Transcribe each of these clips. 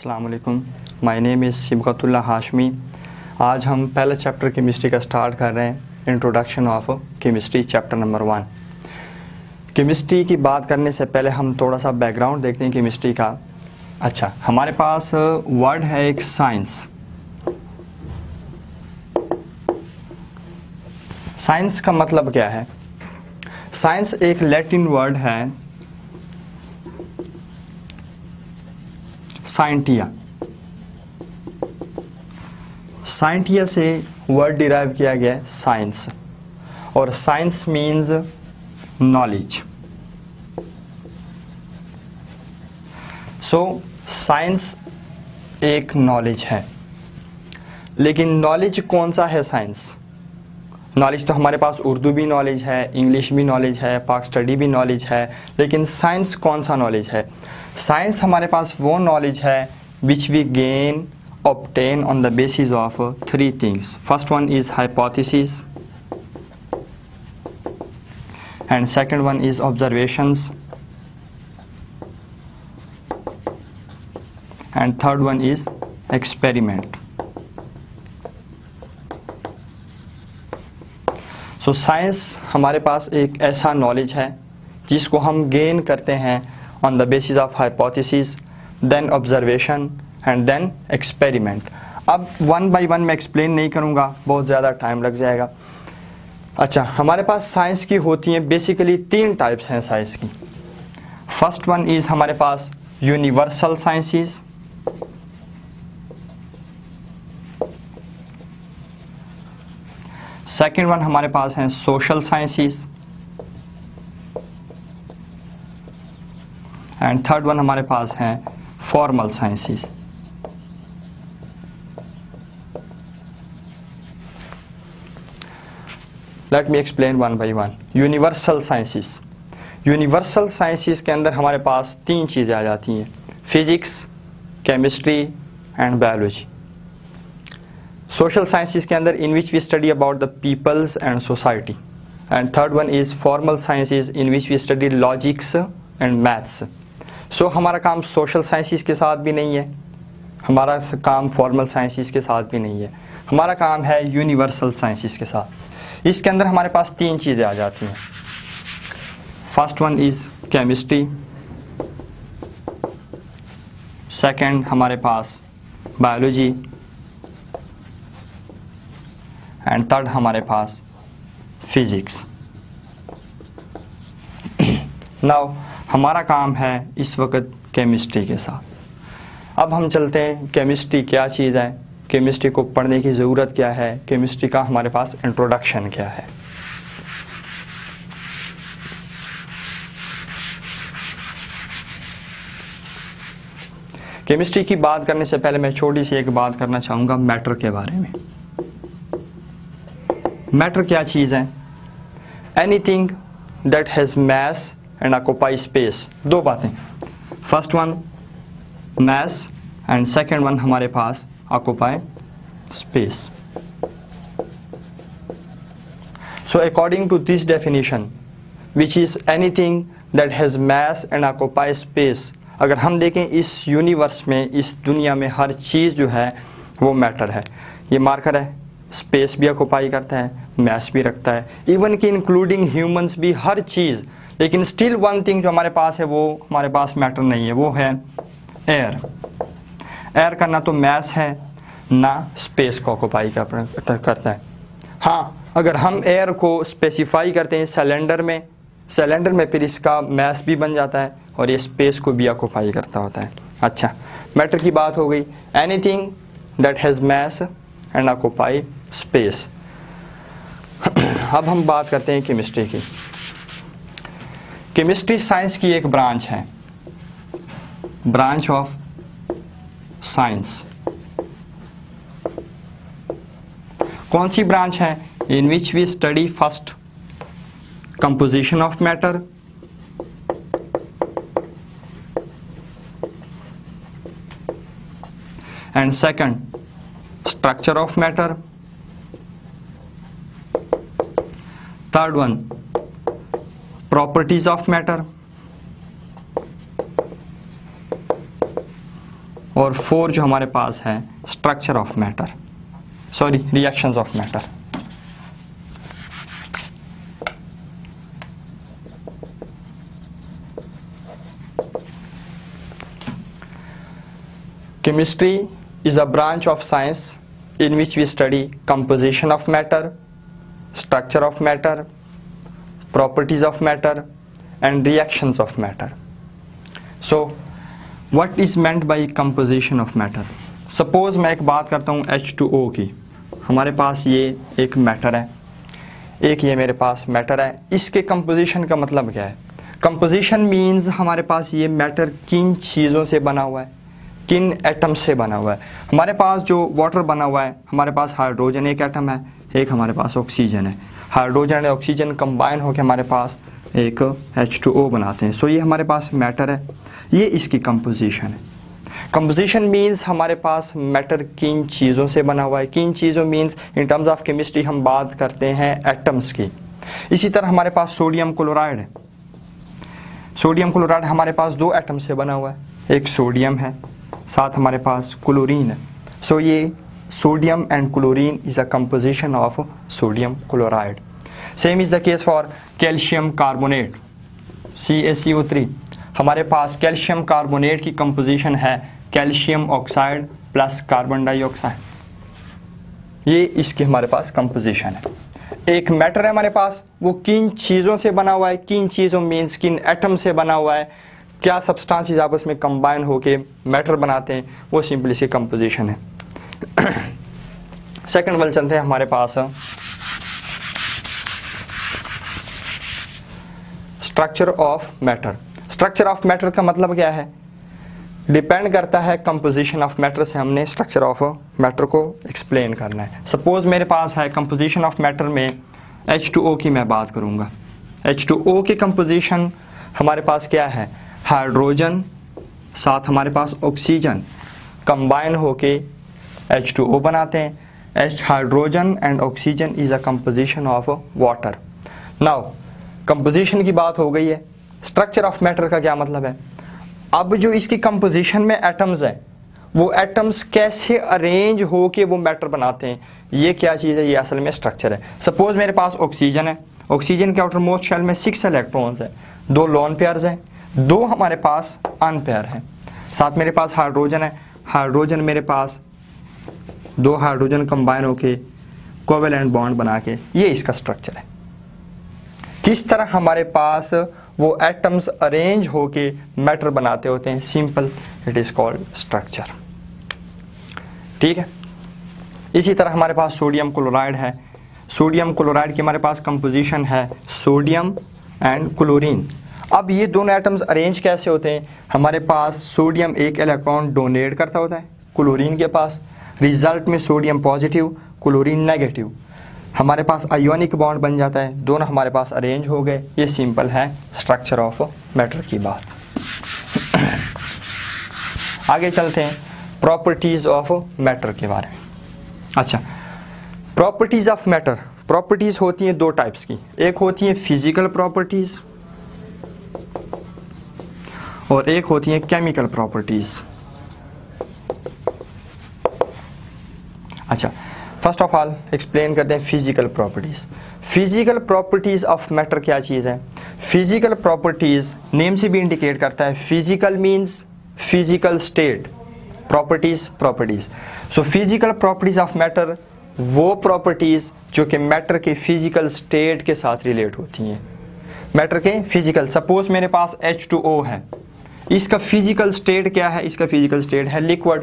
अस्सलाम वालेकुम, my name is Sibgatullah Hashmi. आज हम पहला चैप्टर केमिस्ट्री का स्टार्ट कर रहे हैं, introduction of chemistry chapter number 1। Chemistry की बात करने से पहले हम थोड़ा सा बैकग्राउंड देखते हैं केमिस्ट्री का। अच्छा, हमारे पास वर्ड है एक साइंस। साइंस का मतलब क्या है? साइंस एक लैटिन वर्ड है साइंटिया। साइंटिया से वर्ड डिराइव किया गया है साइंस, और science means knowledge. So science एक नॉलेज है, लेकिन नॉलेज कौन सा है साइंस? नॉलेज तो हमारे पास उर्दू भी नॉलेज है, इंग्लिश भी नॉलेज है, पाक स्टडी भी नॉलेज है, लेकिन साइंस कौन सा नॉलेज है? साइंस हमारे पास वो नॉलेज है which we gain obtain on the basis of three things. First one is hypothesis, and second one is observations, and third one is experiment. So science हमारे पास एक ऐसा नॉलेज है जिसको हम गेन करते हैं on the basis of hypothesis, then observation and then experiment. अब one by one मैं एक्सप्लेन नहीं करूँगा, बहुत ज़्यादा टाइम लग जाएगा। अच्छा, हमारे पास साइंस की होती हैं बेसिकली 3 टाइप्स हैं साइंस की। फर्स्ट वन इज़ हमारे पास यूनिवर्सल साइंसेस, सेकेंड वन हमारे पास हैं social sciences, and third one हमारे पास हैं formal sciences. Let me explain one by one. Universal sciences. Universal sciences के अंदर हमारे पास 3 चीज़ें आ जाती हैं, physics, chemistry and biology. Social sciences के अंदर in which we study about the peoples and society, and third one is formal sciences in which we study logics and maths. So हमारा काम सोशल साइंसेस के साथ भी नहीं है, हमारा काम फॉर्मल साइंसेस के साथ भी नहीं है, हमारा काम है यूनिवर्सल साइंसेस के साथ। इसके अंदर हमारे पास 3 चीज़ें आ जाती हैं। First one is chemistry, second हमारे पास बायोलॉजी, एंड थर्ड हमारे पास फिजिक्स। नाउ हमारा काम है इस वक्त केमिस्ट्री के साथ। अब हम चलते हैं केमिस्ट्री क्या चीज़ है, केमिस्ट्री को पढ़ने की ज़रूरत क्या है, केमिस्ट्री का हमारे पास इंट्रोडक्शन क्या है। केमिस्ट्री की बात करने से पहले मैं छोटी सी एक बात करना चाहूँगा मैटर के बारे में। मैटर क्या चीज़ है? Anything that has mass and occupy space. 2 बातें, first one mass and second one हमारे पास occupy space. So according to this definition which is anything that has mass and occupy space, अगर हम देखें इस यूनिवर्स में, इस दुनिया में हर चीज़ जो है वो मैटर है। ये मार्कर है, स्पेस भी ऑक्यूपाई करता है, मास भी रखता है, इवन कि इंक्लूडिंग ह्यूमंस भी, हर चीज़। लेकिन स्टिल वन थिंग जो हमारे पास है वो हमारे पास मैटर नहीं है, वो है एयर। एयर का ना तो मास है ना स्पेस को ऑक्यूपाई करता है। हाँ, अगर हम एयर को स्पेसिफाई करते हैं सिलेंडर में फिर इसका मास भी बन जाता है और ये स्पेस को भी ऑक्यूपाई करता होता है। अच्छा, मैटर की बात हो गई। Anything that has mass and occupy space. अब हम बात करते हैं केमिस्ट्री की। केमिस्ट्री साइंस की एक ब्रांच है, ब्रांच ऑफ साइंस। कौन सी ब्रांच है? In which we study first composition of matter, and second structure of matter, third one properties of matter, और 4 जो हमारे पास है structure of matter, sorry reactions of matter. Chemistry is a branch of science in which we study composition of matter, structure of matter, properties of matter and reactions of matter. So what is meant by composition of matter? Suppose मैं एक बात करता हूँ H2O की। हमारे पास ये एक matter है, एक ये मेरे पास मैटर है। इसके कंपोजिशन का मतलब क्या है? कंपोजिशन मीन्स हमारे पास ये मैटर किन चीज़ों से बना हुआ है, किन एटम से बना हुआ है। हमारे पास जो वाटर बना हुआ है, हमारे पास हाइड्रोजन एक एटम है, एक हमारे पास ऑक्सीजन है। हाइड्रोजन और ऑक्सीजन कंबाइन होकर हमारे पास एक H2O बनाते हैं। सो ये हमारे पास मैटर है, ये इसकी कंपोजिशन है। कंपोजिशन मीन्स हमारे पास मैटर किन चीज़ों से बना हुआ है। किन चीज़ों means in terms of chemistry हम बात करते हैं एटम्स की। इसी तरह हमारे पास सोडियम क्लोराइड है। सोडियम क्लोराइड हमारे पास 2 एटम से बना हुआ है, एक सोडियम है, साथ हमारे पास क्लोरीन है। सो ये sodium and chlorine is a composition of sodium chloride. Same is the case for calcium carbonate CaCO3। हमारे पास कैल्शियम कार्बोनेट की कंपोजिशन है calcium oxide plus carbon dioxide. ये इसकी हमारे पास कंपोजिशन है। एक मैटर है हमारे पास, वो किन चीज़ों से बना हुआ है, किन चीज़ों मीन्स किन एटम से बना हुआ है, क्या सब्सटेंसेस आपस में कंबाइन होके मैटर बनाते हैं, वो सिंपली इसकी कंपोजिशन है। सेकंड वाले चलते हैं हमारे पास structure of matter. Structure of matter का मतलब क्या है? डिपेंड करता है कंपोजिशन ऑफ मैटर से हमने स्ट्रक्चर ऑफ मैटर को एक्सप्लेन करना है। सपोज मेरे पास है कंपोजिशन ऑफ मैटर में H2O की मैं बात करूँगा। H2O की कंपोजिशन हमारे पास क्या है? हाइड्रोजन साथ हमारे पास ऑक्सीजन कंबाइन होके H2O बनाते हैं। Hydrogen and oxygen is a composition of water. Now composition की बात हो गई है, स्ट्रक्चर ऑफ मैटर का क्या मतलब है? अब जो इसकी कंपोजिशन में एटम्स हैं, वो एटम्स कैसे अरेंज हो के वो मैटर बनाते हैं, ये क्या चीज़ है? ये असल में स्ट्रक्चर है। सपोज मेरे पास ऑक्सीजन है, ऑक्सीजन के आउटर मोस्ट शेल में 6 इलेक्ट्रॉन्स हैं, 2 लोन पेयर्स हैं, 2 हमारे पास अनपेयर हैं। साथ मेरे पास हाइड्रोजन है, हाइड्रोजन मेरे पास 2 हाइड्रोजन कंबाइन होके कोवेलेंट बॉन्ड बना के, ये इसका स्ट्रक्चर है। किस तरह हमारे पास वो एटम्स अरेंज होके मैटर बनाते होते हैं, simple, it is called structure. ठीक है। इसी तरह हमारे पास सोडियम क्लोराइड है। सोडियम क्लोराइड की हमारे पास कंपोजिशन है सोडियम एंड क्लोरीन। अब ये दोनों एटम्स अरेंज कैसे होते हैं? हमारे पास सोडियम एक इलेक्ट्रॉन डोनेट करता होता है क्लोरीन के पास, रिजल्ट में सोडियम पॉजिटिव क्लोरीन नेगेटिव, हमारे पास आयोनिक बॉन्ड बन जाता है, दोनों हमारे पास अरेंज हो गए। ये सिंपल है स्ट्रक्चर ऑफ मैटर की बात। आगे चलते हैं प्रॉपर्टीज ऑफ मैटर के बारे में। अच्छा, प्रॉपर्टीज ऑफ मैटर, प्रॉपर्टीज होती हैं 2 टाइप्स की। एक होती है फिजिकल प्रॉपर्टीज और एक होती है केमिकल प्रॉपर्टीज। अच्छा, फर्स्ट ऑफ ऑल एक्सप्लेन करते हैं physical properties. Physical properties of matter क्या चीज़ है? फिजिकल प्रॉपर्टीज नेम से भी इंडिकेट करता है, physical means physical state, properties properties. So physical properties of matter वो प्रॉपर्टीज जो कि मैटर के फिजिकल स्टेट के साथ रिलेट होती हैं। मैटर के फिजिकल, सपोज मेरे पास H2O है, इसका फिजिकल स्टेट क्या है? इसका फिजिकल स्टेट है लिक्विड।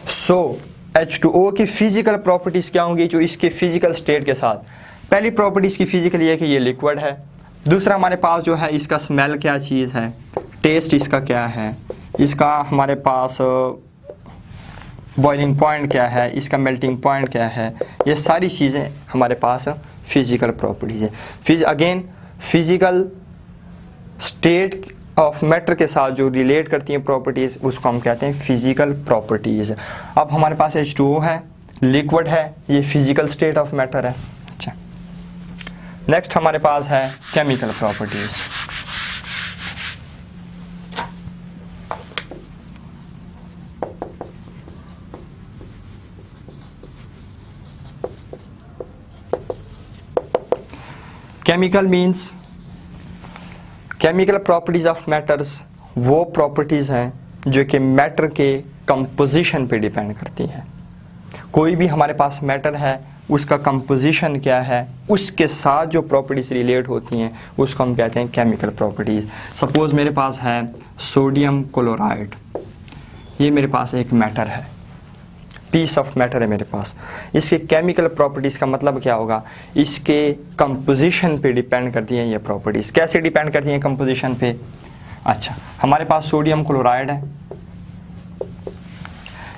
सो H2O की फिजिकल प्रॉपर्टीज क्या होंगी जो इसके फिजिकल स्टेट के साथ? पहली प्रॉपर्टीज की फिजिकल ये है कि ये लिक्विड है। दूसरा हमारे पास जो है इसका स्मेल क्या चीज़ है, टेस्ट इसका क्या है, इसका हमारे पास बॉइलिंग पॉइंट क्या है, इसका मेल्टिंग पॉइंट क्या है, ये सारी चीज़ें हमारे पास फिजिकल प्रॉपर्टीज है। Again physical state of matter के साथ जो रिलेट करती हैं प्रॉपर्टीज़, उसको हम कहते हैं फिजिकल प्रॉपर्टीज़। अब हमारे पास H2O है, लिक्विड है, ये फिजिकल स्टेट ऑफ मैटर है। अच्छा, नेक्स्ट हमारे पास है chemical properties. Chemical means chemical properties of matters वो प्रॉपर्टीज़ हैं जो कि मैटर के कंपोजिशन पे डिपेंड करती हैं। कोई भी हमारे पास मैटर है, उसका कंपोजिशन क्या है, उसके साथ जो प्रॉपर्टीज़ रिलेट होती हैं उसको हम कहते हैं केमिकल प्रॉपर्टीज़। सपोज़ मेरे पास है सोडियम क्लोराइड, ये मेरे पास एक मैटर है, पीस ऑफ मैटर है मेरे पास। इसके केमिकल प्रॉपर्टीज़ का मतलब क्या होगा, इसके कंपोजिशन पे डिपेंड करती हैं ये प्रॉपर्टीज़। कैसे डिपेंड करती हैं कंपोजिशन पे? अच्छा, हमारे पास सोडियम क्लोराइड है,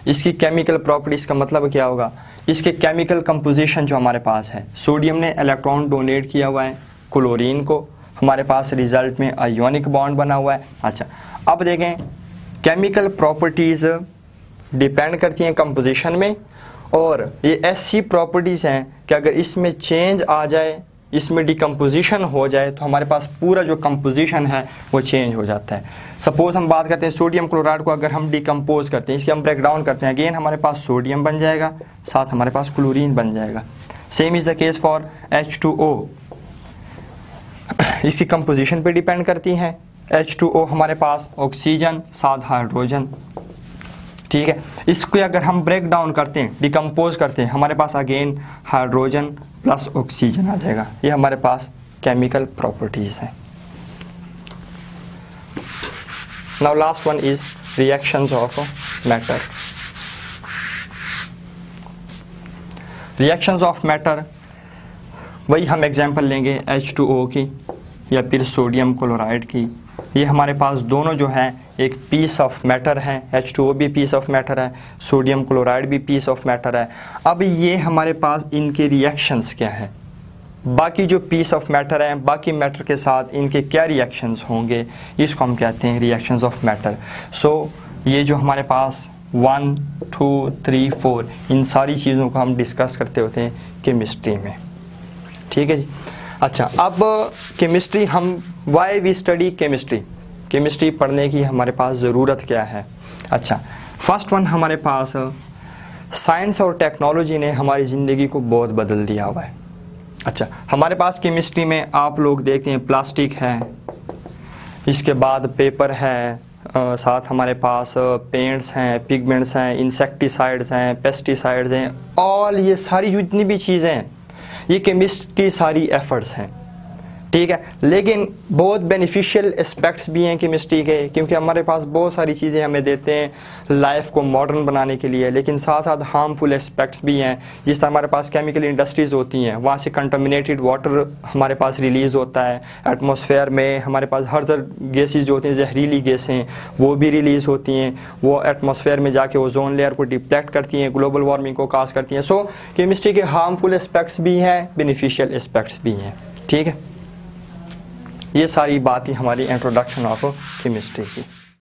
इसकी केमिकल प्रॉपर्टीज़ का मतलब क्या होगा, इसके केमिकल कंपोजिशन जो हमारे पास है, सोडियम ने इलेक्ट्रॉन डोनेट किया हुआ है क्लोरीन को, हमारे पास रिजल्ट में आयोनिक बॉन्ड बना हुआ है। अच्छा, अब देखें केमिकल प्रॉपर्टीज़ डिपेंड करती हैं कंपोजिशन में, और ये ऐसी प्रॉपर्टीज़ हैं कि अगर इसमें चेंज आ जाए, इसमें डिकम्पोजिशन हो जाए, तो हमारे पास पूरा जो कंपोजिशन है वो चेंज हो जाता है। सपोज़ हम बात करते हैं सोडियम क्लोराइड को अगर हम डिकम्पोज करते हैं, इसके हम ब्रेक डाउन करते हैं, अगेन हमारे पास सोडियम बन जाएगा, साथ हमारे पास क्लोरीन बन जाएगा। Same is the case for H2O, इसकी कंपोजिशन पे डिपेंड करती हैं। H2O हमारे पास ऑक्सीजन साथ हाइड्रोजन, ठीक है। इसको अगर हम ब्रेक डाउन करते हैं, डिकम्पोज करते हैं, हमारे पास अगेन हाइड्रोजन प्लस ऑक्सीजन आ जाएगा। ये हमारे पास केमिकल प्रॉपर्टीज़ हैं। Now last one is reactions of matter. Reactions of matter, वही हम एग्जांपल लेंगे H2O की या फिर सोडियम क्लोराइड की। ये हमारे पास दोनों जो हैं एक पीस ऑफ मैटर है, H2O भी पीस ऑफ मैटर है, सोडियम क्लोराइड भी पीस ऑफ मैटर है। अब ये हमारे पास इनके रिएक्शंस क्या हैं, बाकी जो पीस ऑफ मैटर हैं, बाकी मैटर के साथ इनके क्या रिएक्शंस होंगे, इसको हम कहते हैं रिएक्शंस ऑफ मैटर। सो ये जो हमारे पास 1, 2, 3, 4 इन सारी चीज़ों को हम डिस्कस करते होते हैं केमिस्ट्री में, ठीक है जी। अच्छा, अब केमिस्ट्री हम why we study chemistry, chemistry पढ़ने की हमारे पास ज़रूरत क्या है। अच्छा, फर्स्ट वन हमारे पास साइंस और टेक्नोलॉजी ने हमारी ज़िंदगी को बहुत बदल दिया हुआ है। अच्छा, हमारे पास केमिस्ट्री में आप लोग देखते हैं प्लास्टिक है, इसके बाद पेपर है, साथ हमारे पास पेंट्स हैं, पिगमेंट्स हैं, इंसेक्टिसाइड्स हैं, पेस्टिसाइड्स हैं, ऑल ये सारी जितनी भी चीज़ें हैं ये केमिस्ट की सारी एफर्ट्स हैं, ठीक है। लेकिन बहुत बेनिफिशियल एस्पेक्ट्स भी हैं केमिस्ट्री के, क्योंकि हमारे पास बहुत सारी चीज़ें हमें देते हैं लाइफ को मॉडर्न बनाने के लिए, लेकिन साथ साथ हार्मफुल एस्पेक्ट्स भी हैं। जिस तरह हमारे पास केमिकल इंडस्ट्रीज़ होती हैं, वहाँ से कंटामिनेटेड वाटर हमारे पास रिलीज़ होता है, एटमॉस्फेयर में हमारे पास हर तरह गैसेज जो होती हैं, जहरीली गैसें वो भी रिलीज़ होती हैं, वो एटमॉस्फेयर में जाके ओजोन लेयर को डिप्लेक्ट करती हैं, ग्लोबल वार्मिंग को काज करती हैं। सो केमिस्ट्री के हार्मफुल एस्पेक्ट्स भी हैं, बेनिफिशियल एस्पेक्ट्स भी हैं, ठीक है। ये सारी बात ही हमारी इंट्रोडक्शन ऑफ केमिस्ट्री की।